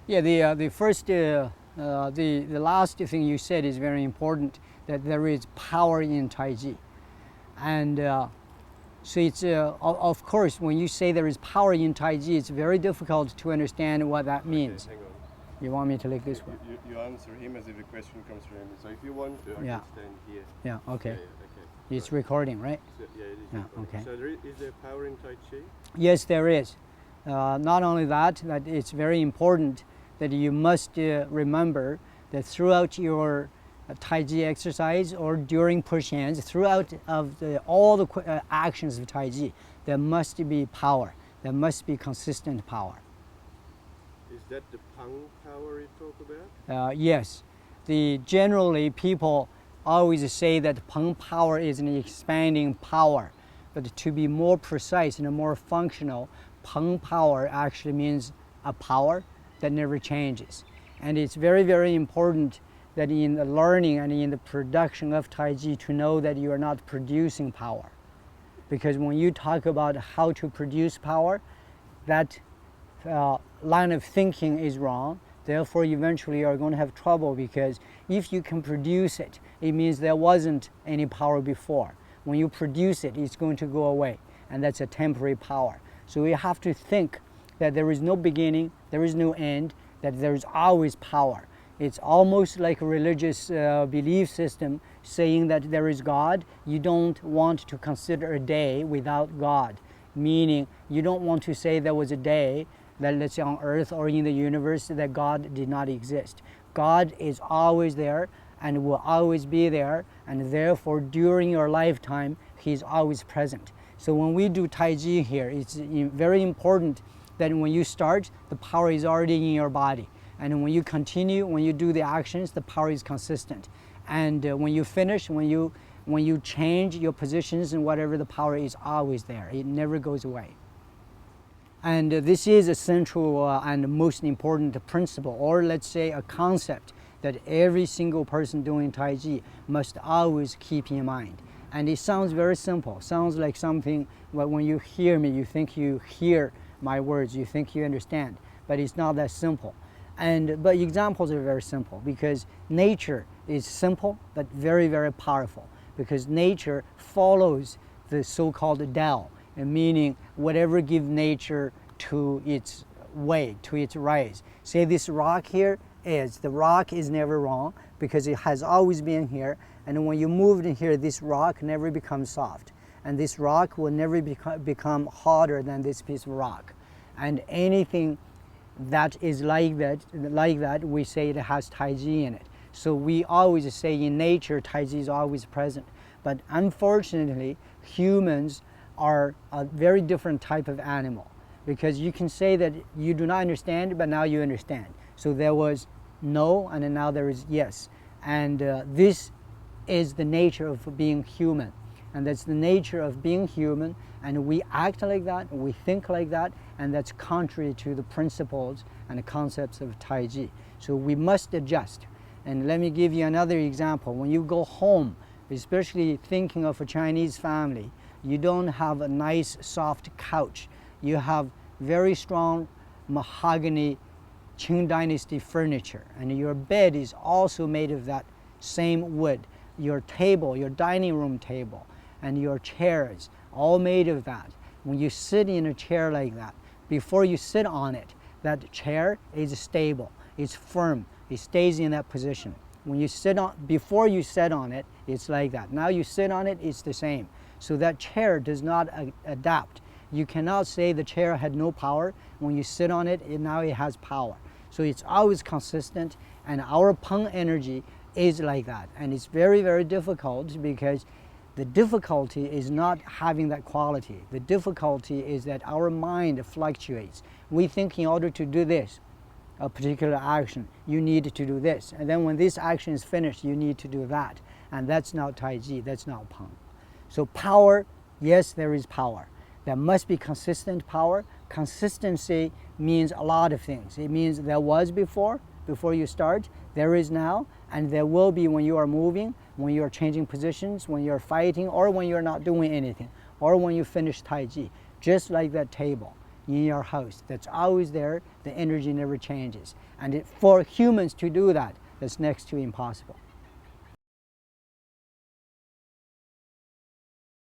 Yeah, the first, the last thing you said is very important, that there is power in Taiji. And so it's, of course, when you say there is power in Taiji, it's very difficult to understand what that means. Okay, hang on. You want me to take this one? You answer him as if the question comes from him. So if you want to, I Yeah. can stand here. Yeah, okay. Yeah, okay. It's recording, right? So, yeah, it is. Yeah, recording. okay. So is there power in Tai Chi? Yes, there is. Not only that it's very important that you must remember that throughout your Taiji exercise or during push hands, throughout of all the actions of Taiji, there must be power. There must be consistent power. Is that the Peng power you talk about? Yes. Generally, people always say that Peng power is an expanding power. But to be more precise and more functional, Peng power actually means a power that never changes. And it's very, very important that in the learning and in the production of Taiji to know that you are not producing power. Because when you talk about how to produce power, that line of thinking is wrong. Therefore, eventually you are going to have trouble, because if you can produce it, it means there wasn't any power before. When you produce it, it's going to go away, and that's a temporary power. So we have to think that there is no beginning, there is no end, that there is always power. It's almost like a religious belief system saying that there is God. You don't want to consider a day without God, meaning you don't want to say there was a day that, let's say, on earth or in the universe, that God did not exist. God is always there and will always be there, and therefore during your lifetime He's always present. So when we do Taiji here, it's very important that when you start, the power is already in your body, and when you continue, when you do the actions, the power is consistent, and when you finish, when you change your positions and whatever, the power is always there. It never goes away. And this is a central and most important principle, or let's say a concept, that every single person doing Taiji must always keep in mind. And it sounds very simple, sounds like something, well, when you hear me, you think you hear my words, you think you understand, but it's not that simple. But examples are very simple, because nature is simple but very, very powerful, because nature follows the so-called Tao, meaning whatever gives nature to its way, to its rise. Say this rock here the rock is never wrong, because it has always been here, and when you move in here, this rock never becomes soft, and this rock will never become harder than this piece of rock. And anything that is like that, we say it has Taiji in it. So we always say in nature, Taiji is always present. But unfortunately, humans are a very different type of animal, because you can say that you do not understand, but now you understand. So there was no, and now there is yes. And this is the nature of being human. And that's the nature of being human. And we act like that, we think like that, and that's contrary to the principles and the concepts of Taiji. So we must adjust. And let me give you another example. When you go home, especially thinking of a Chinese family, you don't have a nice soft couch. You have very strong mahogany Qing Dynasty furniture, and your bed is also made of that same wood. Your table, your dining room table, and your chairs, all made of that. When you sit in a chair like that, before you sit on it, that chair is stable, it's firm, it stays in that position. When you sit on, before you sit on it, it's like that. Now you sit on it, it's the same. So that chair does not adapt. You cannot say the chair had no power. When you sit on it, now it has power. So it's always consistent, and our Peng energy is like that. And it's very, very difficult, because the difficulty is not having that quality. The difficulty is that our mind fluctuates. We think in order to do this, a particular action, you need to do this. And then when this action is finished, you need to do that. And that's not Taiji, that's not Peng. So power, yes, there is power. There must be consistent power. Consistency means a lot of things. It means there was before you start, there is now, and there will be when you are moving, when you are changing positions, when you are fighting, or when you are not doing anything, or when you finish Taiji. Just like that table. in your house. That's always there. The energy never changes. And for humans to do that, that's next to impossible.